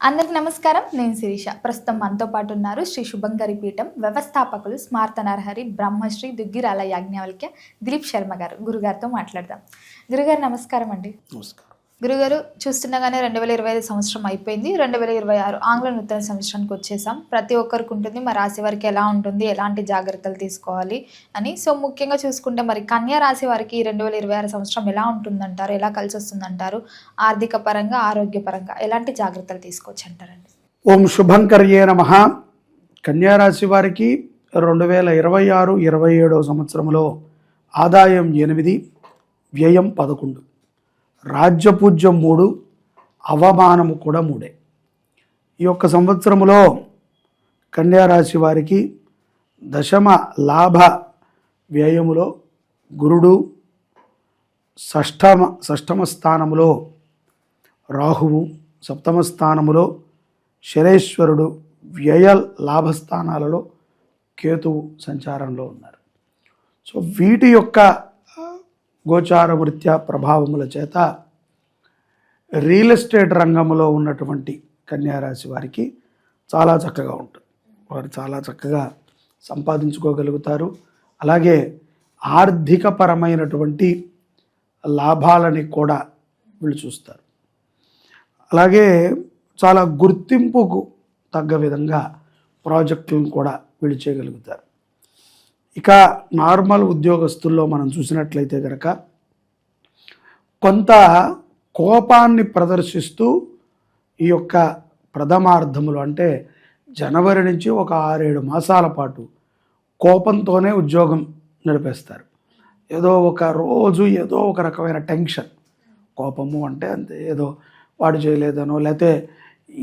అందరికి నమస్కారం. నేను శిరీష. ప్రస్తుతం మనతో పాటు ఉన్నారు శ్రీ శుభంకరి పీఠం వ్యవస్థాపకులు స్మార్త నరహరి బ్రహ్మశ్రీ దుగ్గిరాల యాజ్ఞవల్క్య దిలీప్ శర్మ గారు. గురుగారితో మాట్లాడదాం. గురుగారు నమస్కారం అండి. నమస్కారం. గురుగారు, చూస్తుండగానే 2025 సంవత్సరం అయిపోయింది. 2026 ఆంగ్ల నూతన సంవత్సరానికి వచ్చేసాం. ప్రతి ఒక్కరికి ఉంటుంది మా రాశి వారికి ఎలా ఉంటుంది, ఎలాంటి జాగ్రత్తలు తీసుకోవాలి అని. సో ముఖ్యంగా చూసుకుంటే మరి కన్యా రాశి వారికి 2026 సంవత్సరం ఎలా ఉంటుందంటారు, ఎలా కలిసి వస్తుందంటారు? ఆర్థిక పరంగా, ఆరోగ్యపరంగా ఎలాంటి జాగ్రత్తలు తీసుకోవచ్చు అంటారండి? ఓం శుభంకర్యే నమః. కన్యారాశి వారికి 2026-27 సంవత్సరంలో ఆదాయం 8, వ్యయం 11, రాజ్యపూజ్యం 3, అవమానము కూడా 3. ఈ యొక్క సంవత్సరములో కన్యారాశి వారికి దశమ లాభ వ్యయములో గురుడు, షష్టమ స్థానములో రాహువు, సప్తమ స్థానములో శనేశ్వరుడు, వ్యయ లాభస్థానాలలో కేతువు సంచారంలో ఉన్నారు. సో వీటి యొక్క గోచారవృత్యా ప్రభావముల చేత రియల్ ఎస్టేట్ రంగంలో ఉన్నటువంటి కన్యారాశి వారికి చాలా చక్కగా ఉంటుంది. వారు చాలా చక్కగా సంపాదించుకోగలుగుతారు. అలాగే ఆర్థికపరమైనటువంటి లాభాలని కూడా వీళ్ళు చూస్తారు. అలాగే చాలా గుర్తింపుకు తగ్గ విధంగా ప్రాజెక్టులను కూడా వీళ్ళు చేయగలుగుతారు. ఇక నార్మల్ ఉద్యోగస్తుల్లో మనం చూసినట్లయితే కనుక కొంత కోపాన్ని ప్రదర్శిస్తూ ఈ యొక్క ప్రథమార్థములు అంటే జనవరి నుంచి ఒక 6-7 మాసాల పాటు కోపంతోనే ఉద్యోగం నడిపేస్తారు. ఏదో ఒక రోజు ఏదో ఒక రకమైన టెన్షన్. కోపము అంటే అంతే, ఏదో వాడు చేయలేదనో, లేకపోతే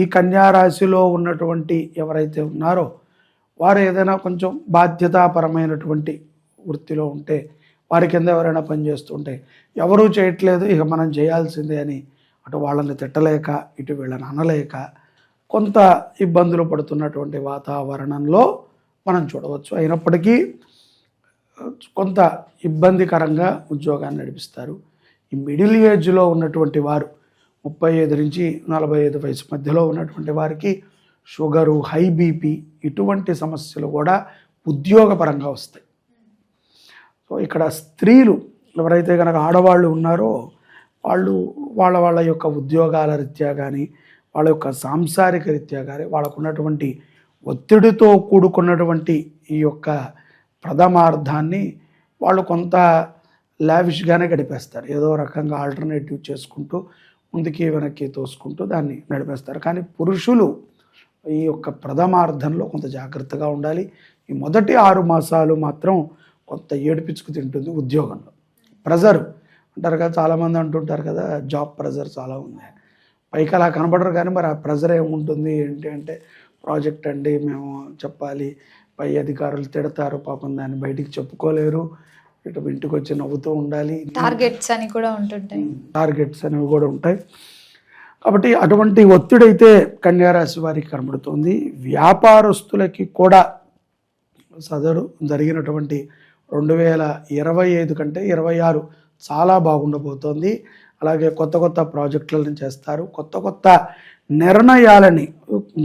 ఈ కన్యారాశిలో ఉన్నటువంటి ఎవరైతే ఉన్నారో వారు ఏదైనా కొంచెం బాధ్యతాపరమైనటువంటి వృత్తిలో ఉంటే, వారి కింద ఎవరైనా పనిచేస్తుంటే ఎవరూ చేయట్లేదు ఇక మనం చేయాల్సిందే అని అటు వాళ్ళని తిట్టలేక ఇటు వీళ్ళని అనలేక కొంత ఇబ్బందులు పడుతున్నటువంటి వాతావరణంలో మనం చూడవచ్చు. అయినప్పటికీ కొంత ఇబ్బందికరంగా ఉద్యోగాన్ని నడిపిస్తారు. ఈ మిడిల్ ఏజ్లో ఉన్నటువంటి వారు 35 నుంచి 45 వయసు మధ్యలో ఉన్నటువంటి వారికి షుగరు, హై బీపీ ఇటువంటి సమస్యలు కూడా ఉద్యోగపరంగా వస్తాయి. సో ఇక్కడ స్త్రీలు ఎవరైతే కనుక ఆడవాళ్ళు ఉన్నారో వాళ్ళు వాళ్ళ యొక్క ఉద్యోగాల రీత్యా కానీ, వాళ్ళ యొక్క సాంసారిక రీత్యా కానీ, వాళ్ళకున్నటువంటి ఒత్తిడితో కూడుకున్నటువంటి ఈ యొక్క ప్రథమార్థాన్ని వాళ్ళు కొంత లావిష్గానే గడిపేస్తారు. ఏదో రకంగా ఆల్టర్నేటివ్ చేసుకుంటూ ముందుకి వెనక్కి తోసుకుంటూ దాన్ని నడిపేస్తారు. కానీ పురుషులు ఈ యొక్క ప్రథమార్థంలో కొంత జాగ్రత్తగా ఉండాలి. ఈ మొదటి 6 మాసాలు మాత్రం కొంత ఏడిపించుకు తింటుంది ఉద్యోగంలో. ప్రెజర్ అంటారు కదా, చాలామంది అంటుంటారు కదా, జాబ్ ప్రెజర్ చాలా ఉంది. పైకి అలా కనబడరు కానీ మరి ఆ ప్రెజర్ ఏముంటుంది ఏంటి అంటే, ప్రాజెక్ట్ అండి మేము చెప్పాలి, పై అధికారులు తిడతారు, పాపం దాన్ని బయటికి చెప్పుకోలేరు, ఇటు ఇంటికి వచ్చి నవ్వుతూ ఉండాలి. టార్గెట్స్ అని కూడా ఉంటుంటాయి. టార్గెట్స్ అనేవి కూడా ఉంటాయి. కాబట్టి అటువంటి ఒత్తిడి అయితే కన్యారాశి వారికి కనబడుతుంది. వ్యాపారస్తులకి కూడా సదరు జరిగినటువంటి 2025 కంటే 26 చాలా బాగుండబోతోంది. అలాగే కొత్త కొత్త ప్రాజెక్టులను చేస్తారు. కొత్త నిర్ణయాలని,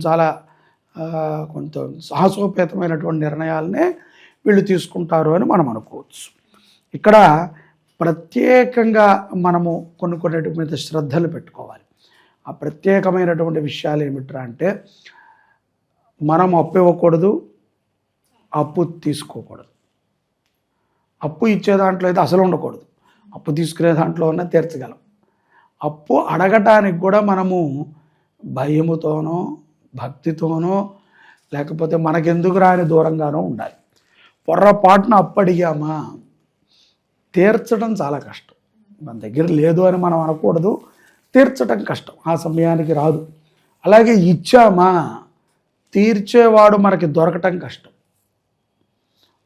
చాలా కొంత సాహసోపేతమైనటువంటి నిర్ణయాలనే వీళ్ళు తీసుకుంటారు అని మనం అనుకోవచ్చు. ఇక్కడ ప్రత్యేకంగా మనము కొన్ని మీద శ్రద్ధలు పెట్టుకోవాలి. ఆ ప్రత్యేకమైనటువంటి విషయాలు ఏమిట్రా అంటే, మనం అప్పు ఇవ్వకూడదు, అప్పు తీసుకోకూడదు. అప్పు ఇచ్చే దాంట్లో అయితే అసలు ఉండకూడదు, అప్పు తీసుకునే దాంట్లో ఉన్న తీర్చగలం. అప్పు అడగటానికి కూడా మనము భయముతోనో భక్తితోనో లేకపోతే మనకెందుకు రాని దూరంగానో ఉండాలి. పొర్రపాటున అప్పు అడిగామా తీర్చడం చాలా కష్టం. మన దగ్గర లేదు అని మనం అనకూడదు, తీర్చడం కష్టం, ఆ సమయానికి రాదు. అలాగే ఇచ్చామా తీర్చేవాడు మనకి దొరకటం కష్టం.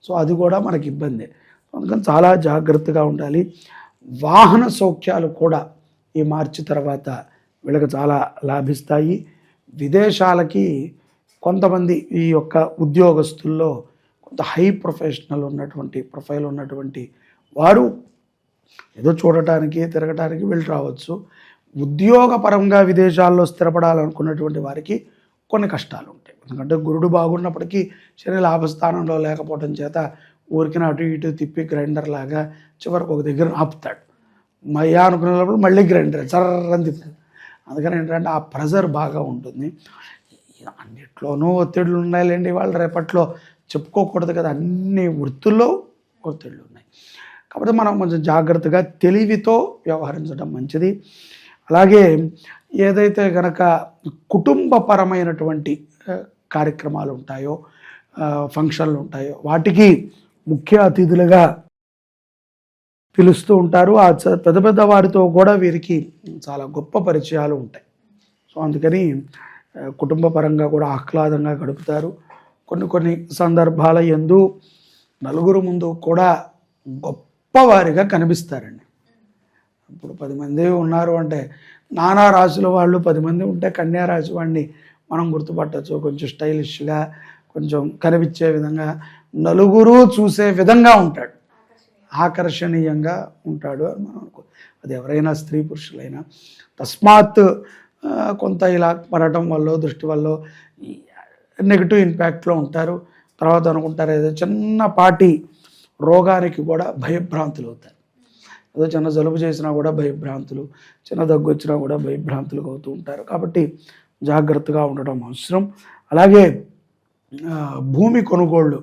సో అది కూడా మనకి ఇబ్బంది. అందుకని చాలా జాగ్రత్తగా ఉండాలి. వాహన సౌఖ్యాలు కూడా ఈ మార్చి తర్వాత వీళ్ళకి చాలా లాభిస్తాయి. విదేశాలకి కొంతమంది ఈ యొక్క ఉద్యోగస్తుల్లో కొంత హై ప్రొఫెషనల్ ఉన్నటువంటి ప్రొఫైల్ ఉన్నటువంటి వారు ఏదో చూడటానికి తిరగటానికి వెళ్ళి రావచ్చు. ఉద్యోగపరంగా విదేశాల్లో స్థిరపడాలనుకున్నటువంటి వారికి కొన్ని కష్టాలు ఉంటాయి. ఎందుకంటే గురుడు బాగున్నప్పటికీ శని లాభస్థానంలో లేకపోవడం చేత ఊరికి అటు ఇటు తిప్పి గ్రైండర్ లాగా చివరికి ఒక దగ్గర ఆపుతాడు. మయ్యా అనుకునేటప్పుడు మళ్ళీ గ్రైండర్ చర్రని తిప్పుతాడు. అందుకని ఏంటంటే ఆ ప్రెజర్ బాగా ఉంటుంది. అన్నిట్లోనూ ఒత్తిడులు ఉన్నాయిలేండి, వాళ్ళు రేపట్లో చెప్పుకోకూడదు కదా, అన్ని వృత్తుల్లో ఒత్తిళ్ళు ఉన్నాయి. కాబట్టి మనం కొంచెం జాగ్రత్తగా తెలివితో వ్యవహరించడం మంచిది. అలాగే ఏదైతే కనుక కుటుంబపరమైనటువంటి కార్యక్రమాలు ఉంటాయో, ఫంక్షన్లు ఉంటాయో, వాటికి ముఖ్య అతిథులుగా పిలుస్తూ ఉంటారు. ఆ పెద్ద పెద్ద వారితో కూడా వీరికి చాలా గొప్ప పరిచయాలు ఉంటాయి. సో అందుకని కుటుంబ పరంగా కూడా ఆహ్లాదంగా గడుపుతారు. కొన్ని సందర్భాల యందు నలుగురు ముందు కూడా గొప్పవారిగా కనిపిస్తారండి. ఇప్పుడు 10 మంది ఉన్నారు అంటే నానా రాశుల వాళ్ళు 10 మంది ఉంటే కన్యా రాశి వాడిని మనం గుర్తుపట్టచ్చు. కొంచెం స్టైలిష్గా, కొంచెం కనిపించే విధంగా, నలుగురు చూసే విధంగా ఉంటాడు, ఆకర్షణీయంగా ఉంటాడు అని మనం అనుకో. అది ఎవరైనా స్త్రీ పురుషులైనా. తస్మాత్ కొంత ఇలా పడటం వల్ల, దృష్టి వల్ల నెగిటివ్ ఇంపాక్ట్లో ఉంటారు. తర్వాత అనుకుంటారు ఏదో చిన్నపాటి రోగానికి కూడా భయభ్రాంతులు అవుతారు. ఏదో చిన్న జలుబు చేసినా కూడా భయభ్రాంతులు, చిన్న దగ్గు వచ్చినా కూడా భయభ్రాంతులు అవుతూ ఉంటారు. కాబట్టి జాగ్రత్తగా ఉండడం అవసరం. అలాగే భూమి కొనుగోళ్ళు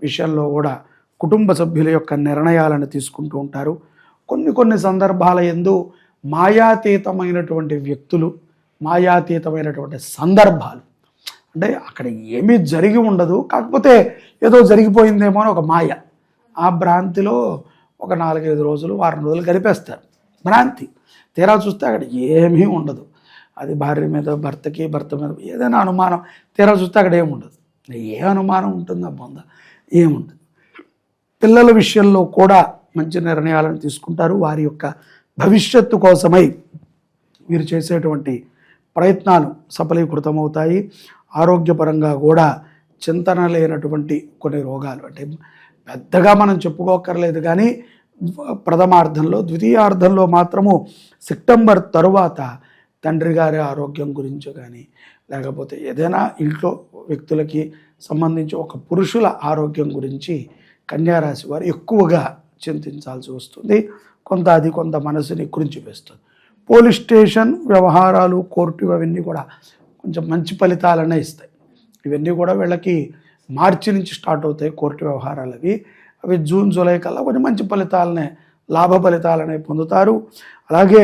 విషయంలో కూడా కుటుంబ సభ్యుల యొక్క నిర్ణయాలను తీసుకుంటూ ఉంటారు. కొన్ని సందర్భాల యందు మాయాతీతమైనటువంటి వ్యక్తులు, మాయాతీతమైనటువంటి సందర్భాలు, అంటే అక్కడ ఏమీ జరిగి ఉండదు, కాకపోతే ఏదో జరిగిపోయిందేమో అని ఒక మాయ, ఆ భ్రాంతిలో ఒక 4-5 రోజులు, వారం రోజులు గడిపేస్తారు. భ్రాంతి. తీరా చూస్తే అక్కడ ఏమీ ఉండదు. అది భార్య మీద, భర్తకి, భర్త మీద ఏదైనా అనుమానం, తీరా చూస్తే అక్కడ ఏముండదు. ఏ అనుమానం ఉంటుందా బొంద? ఏముండదు. పిల్లల విషయంలో కూడా మంచి నిర్ణయాలను తీసుకుంటారు. వారి యొక్క భవిష్యత్తు కోసమై వీరు చేసేటువంటి ప్రయత్నాలు సఫలీకృతమవుతాయి. ఆరోగ్యపరంగా కూడా చింతన లేనటువంటి కొన్ని రోగాలు, అంటే పెద్దగా మనం చెప్పుకోకర్లేదు కానీ ప్రథమార్థంలో, ద్వితీయార్థంలో మాత్రము సెప్టెంబర్ తరువాత తండ్రి గారి ఆరోగ్యం గురించి కానీ, లేకపోతే ఏదైనా ఇంట్లో వ్యక్తులకి సంబంధించి ఒక పురుషుల ఆరోగ్యం గురించి కన్యారాశి వారు ఎక్కువగా చింతించాల్సి వస్తుంది. కొంత మనసుని వేస్తుంది. పోలీస్ స్టేషన్ వ్యవహారాలు, కోర్టు, అవన్నీ కూడా కొంచెం మంచి ఫలితాలనే ఇస్తాయి. ఇవన్నీ కూడా వీళ్ళకి మార్చి నుంచి స్టార్ట్ అవుతాయి కోర్టు వ్యవహారాలు. అవి జూన్, జూలై కల్లా కొంచెం మంచి ఫలితాలనే, లాభ ఫలితాలనే పొందుతారు. అలాగే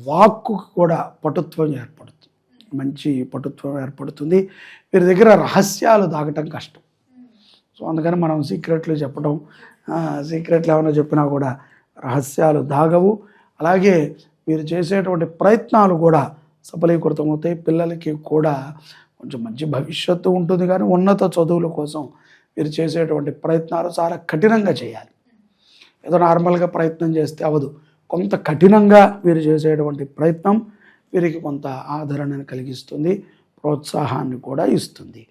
వాక్కు కూడా పటుత్వం ఏర్పడుతుంది, మంచి పటుత్వం ఏర్పడుతుంది. వీరి దగ్గర రహస్యాలు దాగటం కష్టం. సో అందుకని మనం సీక్రెట్లు చెప్పడం, సీక్రెట్లు ఏమైనా చెప్పినా కూడా రహస్యాలు దాగవు. అలాగే వీరు చేసేటువంటి ప్రయత్నాలు కూడా సఫలీకృతమవుతాయి. పిల్లలకి కూడా కొంచెం మంచి భవిష్యత్తు ఉంటుంది, కానీ ఉన్నత చదువుల కోసం వీరు చేసేటువంటి ప్రయత్నాలు చాలా కఠినంగా చేయాలి. ఏదో నార్మల్గా ప్రయత్నం చేస్తే అవ్వదు. కొంత కఠినంగా వీరు చేసేటువంటి ప్రయత్నం వీరికి కొంత ఆదరణను కలిగిస్తుంది, ప్రోత్సాహాన్ని కూడా ఇస్తుంది.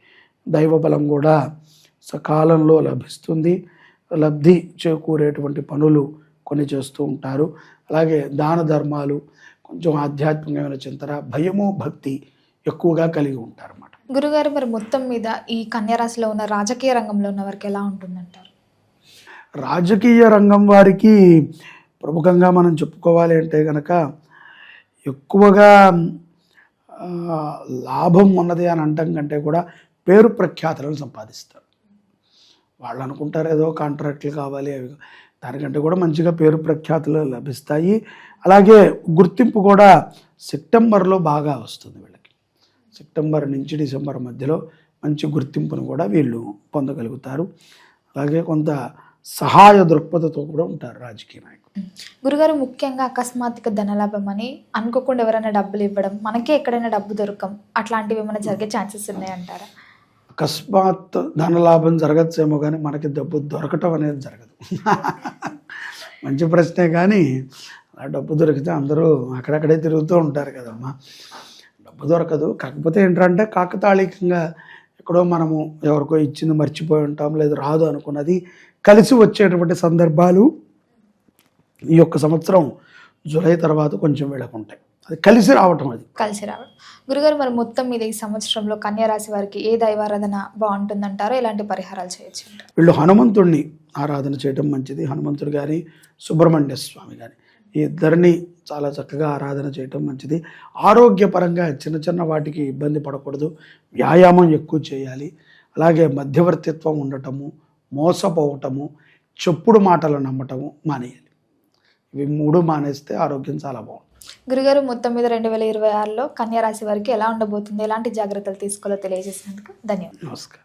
దైవబలం కూడా సకాలంలో లభిస్తుంది. లబ్ధి చేకూరేటువంటి పనులు కొన్ని చేస్తూ ఉంటారు. అలాగే దాన ధర్మాలు, కొంచెం ఆధ్యాత్మికమైన చింతన, భయము, భక్తి ఎక్కువగా కలిగి ఉంటారు అన్నమాట. గురుగారు, మరి మొత్తం మీద ఈ కన్యారాశిలో ఉన్న రాజకీయ రంగంలో ఉన్న వారికి ఎలా ఉంటుందంటారు? రాజకీయ రంగం వారికి ప్రముఖంగా మనం చెప్పుకోవాలి అంటే కనుక ఎక్కువగా లాభం ఉన్నది అని అంటాం కంటే కూడా పేరు ప్రఖ్యాతులను సంపాదిస్తారు. వాళ్ళు అనుకుంటారు ఏదో కాంట్రాక్ట్లు కావాలి, అవి దానికంటే కూడా మంచిగా పేరు ప్రఖ్యాతులు లభిస్తాయి. అలాగే గుర్తింపు కూడా సెప్టెంబర్లో బాగా వస్తుంది వీళ్ళకి. సెప్టెంబర్ నుంచి డిసెంబర్ మధ్యలో మంచి గుర్తింపును కూడా వీళ్ళు పొందగలుగుతారు. అలాగే కొంత సహాయ దృక్పథతో కూడా ఉంటారు రాజకీయ నాయకులు. గురుగారు, ముఖ్యంగా అకస్మాత్తుగా ధనలాభం అని అనుకోకుండా ఎవరైనా డబ్బులు ఇవ్వడం, మనకే ఎక్కడైనా డబ్బు దొరకం, అట్లాంటివి ఏమైనా జరిగే ఛాన్సెస్ ఉన్నాయంటారా? అకస్మాత్ ధనలాభం జరగచ్చేమో కానీ మనకి డబ్బు దొరకటం అనేది జరగదు. మంచి ప్రశ్నే, కానీ అలా డబ్బు దొరికితే అందరూ అక్కడక్కడే తిరుగుతూ ఉంటారు కదమ్మా. డబ్బు దొరకదు. కాకపోతే ఏంటంటే కాకతాళీకంగా ఎక్కడో మనము ఎవరికో ఇచ్చింది మర్చిపోయి ఉంటాం, లేదు రాదు అనుకున్నది కలిసి వచ్చేటువంటి సందర్భాలు ఈ యొక్క సంవత్సరం జూలై తర్వాత కొంచెం వీళ్ళకు ఉంటాయి. అది కలిసి రావటం అది. కలిసి రావడం. గురుగారు మరి మొత్తం మీద ఈ సంవత్సరంలో కన్యా రాశి వారికి ఏ దైవారాధన బాగుంటుందంటారో, ఎలాంటి పరిహారాలు చేయొచ్చు అంటారు? వీళ్ళు హనుమంతుడిని ఆరాధన చేయడం మంచిది. హనుమంతుడు కానీ సుబ్రహ్మణ్య స్వామి కానీ ఈ ఇద్దరిని చాలా చక్కగా ఆరాధన చేయటం మంచిది. ఆరోగ్యపరంగా చిన్న చిన్న వాటికి ఇబ్బంది పడకూడదు. వ్యాయామం ఎక్కువ చేయాలి. అలాగే మధ్యవర్తిత్వం ఉండటము, మోసపోవటము, చెప్పుడు మాటలు నమ్మటము మానేయాలి. ఇవి 3 మానేస్తే ఆరోగ్యం చాలా బాగుంటుంది. గురుగారు మొత్తం మీద 2026లో కన్యా రాశి వారికి ఎలా ఉండబోతుంది, ఎలాంటి జాగ్రత్తలు తీసుకోవాలో తెలియజేసినందుకు ధన్యవాదాలు. నమస్కారం.